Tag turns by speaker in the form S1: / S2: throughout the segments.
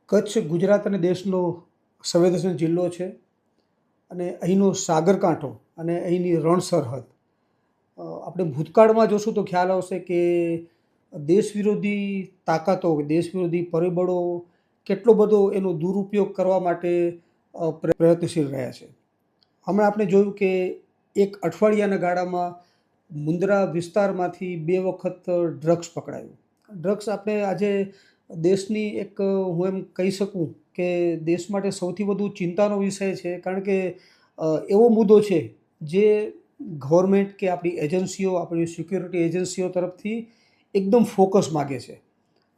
S1: કચ્છ ગુજરાત અને દેશનો સંવેદનશીલ જિલ્લો છે અને અહીંનો સાગરકાંઠો અને અહીંની રણ સરહદ આપણે ભૂતકાળમાં જોશું તો ખ્યાલ આવશે કે દેશ વિરોધી તાકાતો દેશ વિરોધી પરિબળો કેટલો બધો એનો દુરુપયોગ કરવા માટે પ્રયત્નશીલ રહ્યા છે. હમણાં આપણે જોયું કે એક અઠવાડિયાના ગાળામાં મુન્દ્રા વિસ્તારમાંથી 2 વખત ડ્રગ્સ પકડાયું. ડ્રગ્સ આપણે આજે દેશની એક હું એમ કહી શકું કે દેશ માટે સૌથી વધુ ચિંતાનો વિષય છે, કારણ કે એવો મુદ્દો છે જે ગવર્મેન્ટ કે આપણી એજન્સીઓ, આપણી સિક્યુરિટી એજન્સીઓ તરફથી એકદમ ફોકસ માગે છે.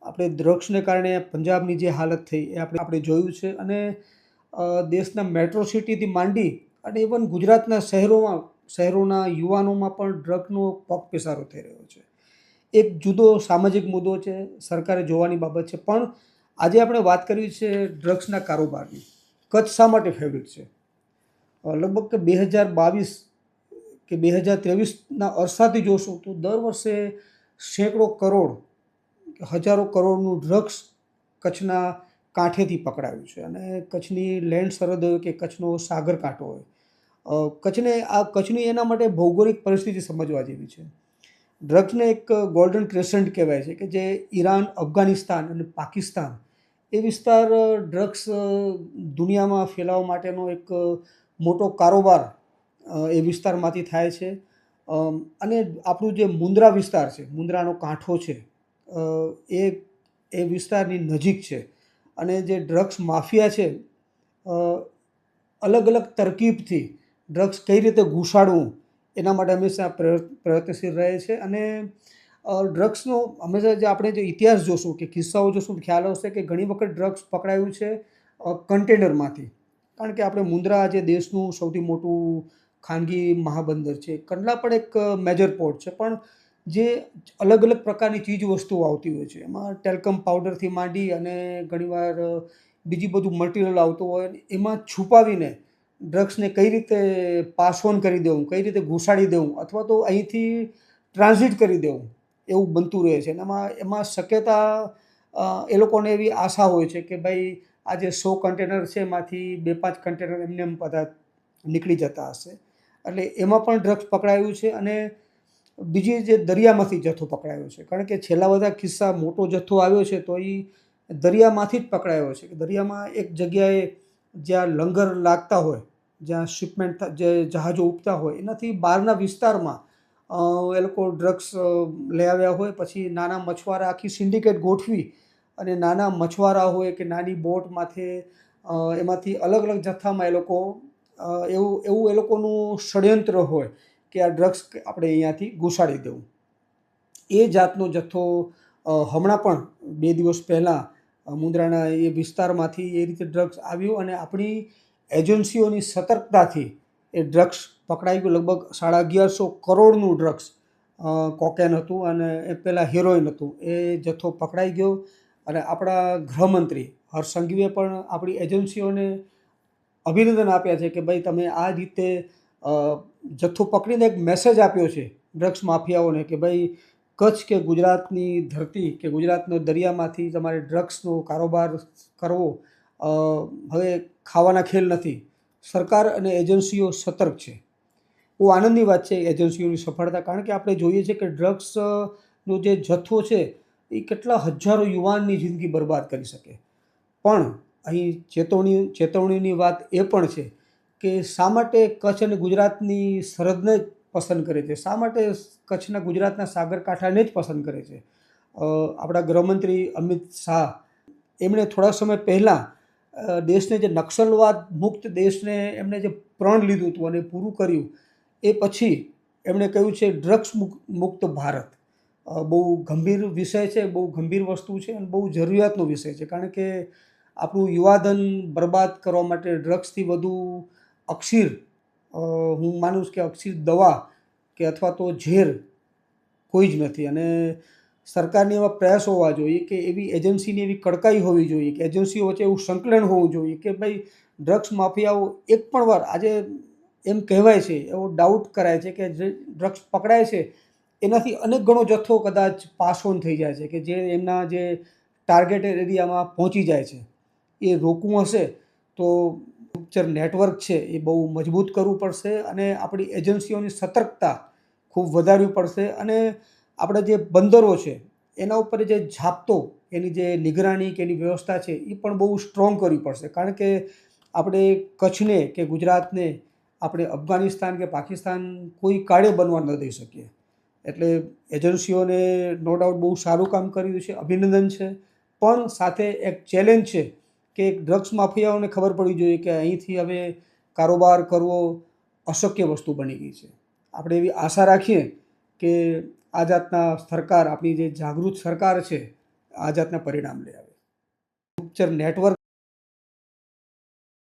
S1: આપણે ડ્રગ્સને કારણે પંજાબની જે હાલત થઈ એ આપણે જોયું છે, અને દેશના મેટ્રો સિટીથી માંડી અને ઇવન ગુજરાતના શહેરોના યુવાનોમાં પણ ડ્રગનો પગપેસારો થઈ રહ્યો છે. એક જુદો સામાજિક મુદ્દો છે, સરકારે જોવાની બાબત છે. પણ આજે આપણે વાત કરવી છે ડ્રગ્સના કારોબારની. કચ્છ શા માટે ફેવરિટ છે? લગભગ કે 2022 કે 2023ના અરસાથી જોશું તો દર વર્ષે સેંકડો કરોડ, હજારો કરોડનું ડ્રગ્સ કચ્છના કાંઠેથી પકડાયું છે. અને કચ્છની લેન્ડ સરહદ હોય કે કચ્છનો સાગરકાંઠો હોય, કચ્છની એના માટે ભૌગોલિક પરિસ્થિતિ સમજવા જેવી છે. ડ્રગ્સને એક ગોલ્ડન ક્રેસન્ટ કહેવાય છે કે જે ઈરાન, અફઘાનિસ્તાન અને પાકિસ્તાન એ વિસ્તાર ડ્રગ્સ દુનિયામાં ફેલાવવા માટેનો એક મોટો કારોબાર એ વિસ્તારમાંથી થાય છે. અને આપણું જે મુન્દ્રા વિસ્તાર છે, મુન્દ્રાનો કાંઠો છે, એ વિસ્તારની નજીક છે. અને જે ડ્રગ્સ માફિયા છે અલગ અલગ તરકીબથી ડ્રગ્સ કઈ રીતે ઘૂસાડવું એના માટે હંમેશા પ્રયત્નશીલ રહે છે. અને ડ્રગ્સનો હંમેશા આપણે જે ઇતિહાસ જોશું કે કિસ્સાઓ જોશું તો ખ્યાલ આવશે કે ઘણી વખત ડ્રગ્સ પકડાયું છે કન્ટેનરમાંથી. કારણ કે આપણે મુન્દ્રા જે દેશનું સૌથી મોટું ખાનગી મહાબંદર છે, કંડલા પણ એક મેજર પોર્ટ છે, પણ જે અલગ અલગ પ્રકારની ચીજ વસ્તુઓ આવતી હોય છે એમાં ટેલ્કમ પાવડરથી માંડી અને ઘણીવાર બીજી બધું મટીરિયલ આવતું હોય, એમાં છુપાવીને ડ્રગ્સને કઈ રીતે પાસ ઓન કરી દેવું, કઈ રીતે ઘુસાડી દેવું અથવા તો અહીંથી ટ્રાન્ઝિટ કરી દેવું, એવું બનતું રહે છે. અને એમાં શક્યતા એ લોકોને એવી આશા હોય છે કે ભાઈ આ જે 100 કન્ટેનર છે એમાંથી 2-5 કન્ટેનર એમને એમ બધા નીકળી જતા હશે. એટલે એમાં પણ ડ્રગ્સ પકડાયું છે. અને બીજી જે દરિયામાંથી જથ્થો પકડાયો છે, કારણ કે છેલ્લા બધા કિસ્સા મોટો જથ્થો આવ્યો છે તો એ દરિયામાંથી જ પકડાયો છે. કે દરિયામાં એક જગ્યાએ જ્યાં લંગર લાગતા હોય, જ્યાં શિપમેન્ટ જે જહાજો ઉગતા હોય એનાથી બહારના વિસ્તારમાં એ લોકો ડ્રગ્સ લઈ આવ્યા હોય. પછી નાના મછવારા આખી સિન્ડિકેટ ગોઠવી અને નાના મછવારા હોય કે નાની બોટ માથે એમાંથી અલગ અલગ જથ્થામાં એ લોકો એવું એ લોકોનું ષડયંત્ર હોય કે આ ડ્રગ્સ આપણે અહીંયાથી ઘુસાડી દેવું. એ જાતનો જથ્થો હમણાં પણ 2 દિવસ પહેલાં મુન્દ્રાના એ વિસ્તારમાંથી એ રીતે ડ્રગ્સ આવ્યું અને આપણી એજન્સીઓની સતર્કતાથી એ ડ્રગ્સ પકડાઈ ગયું. લગભગ 1150 કરોડનું ડ્રગ્સ કોકેન હતું અને એ પહેલાં હેરોઇન હતું. એ જથ્થો પકડાઈ ગયો. અને આપણા ગૃહમંત્રી હર્ષ સંઘવીએ પણ આપણી એજન્સીઓને અભિનંદન આપ્યા છે કે ભાઈ તમે આ રીતે જથ્થો પકડીને એક મેસેજ આપ્યો છે ડ્રગ્સ માફિયાઓને કે ભાઈ કચ્છ કે ગુજરાતની ધરતી કે ગુજરાતનો દરિયામાંથી તમારે ડ્રગ્સનો કારોબાર કરવો હવે ખાવાના ખેલ નથી. સરકાર અને એજન્સીઓ સતર્ક છે. બહુ આનંદની વાત છે એજન્સીઓની સફળતા, કારણ કે આપણે જોઈએ છીએ કે ડ્રગ્સનો જે જથ્થો છે એ કેટલા હજારો યુવાનની જિંદગી બરબાદ કરી શકે. પણ અહીં ચેતવણીની વાત એ પણ છે કે શા માટે કચ્છ અને ગુજરાતની સરહદને જ પસંદ કરે છે, શા માટે કચ્છના ગુજરાતના સાગરકાંઠાને જ પસંદ કરે છે. આપણા ગૃહમંત્રી અમિત શાહ એમણે થોડા સમય પહેલાં દેશને જે નક્સલવાદ મુક્ત દેશને એમણે જે પ્રણ લીધું હતું અને પૂરું કર્યું એ પછી એમણે કહ્યું છે ડ્રગ્સ મુક્ત ભારત. બહુ ગંભીર વિષય છે, બહુ ગંભીર વસ્તુ છે અને બહુ જરૂરિયાતનો વિષય છે. કારણ કે આપણું યુવાધન બરબાદ કરવા માટે ડ્રગ્સથી વધુ અક્ષીર હું માનું કે અક્ષીર દવા કે અથવા તો ઝેર કોઈ જ નથી. અને સરકારની એવા પ્રયાસો હોવા જોઈએ કે એવી એજન્સીની એવી કડકાઈ હોવી જોઈએ કે એજન્સીઓ વચ્ચે એવું સંકલન હોવું જોઈએ કે ભાઈ ડ્રગ્સ માફિયાઓ એક પણ વાર, આજે એમ કહેવાય છે, એવો ડાઉટ કરાય છે કે જે ડ્રગ્સ પકડાય છે એનાથી અનેક ગણો જથ્થો કદાચ પાસ ઓન થઈ જાય છે કે જે એમના જે ટાર્ગેટેડ એરિયામાં પહોંચી જાય છે. એ રોકવું હશે તો ગુપ્તચર નેટવર્ક છે એ બહુ મજબૂત કરવું પડશે અને આપણી એજન્સીઓની સતર્કતા ખૂબ વધારવી પડશે અને આપણા જે બંદરો છે એના ઉપર જે જાપ્તો એની જે નિગરાની કે એની વ્યવસ્થા છે એ પણ બહુ સ્ટ્રોંગ કરવી પડશે. કારણ કે આપણે કચ્છને કે ગુજરાતને આપણે અફઘાનિસ્તાન કે પાકિસ્તાન કોઈ કાળે બનવા ન દઈ શકીએ. એટલે એજન્સીઓને નો ડાઉટ બહુ સારું કામ કર્યું છે, અભિનંદન છે. પણ સાથે એક ચેલેન્જ છે કે ડ્રગ્સ માફિયાઓને ખબર પડવી જોઈએ કે અહીંથી હવે કારોબાર કરવો અશક્ય વસ્તુ બની ગઈ છે. આપણે એવી આશા રાખીએ કે આ જાતના સરકાર, આપણી જે જાગૃત સરકાર છે, આ જાતના પરિણામ લે આવે. ગુપ્તચર નેટવર્ક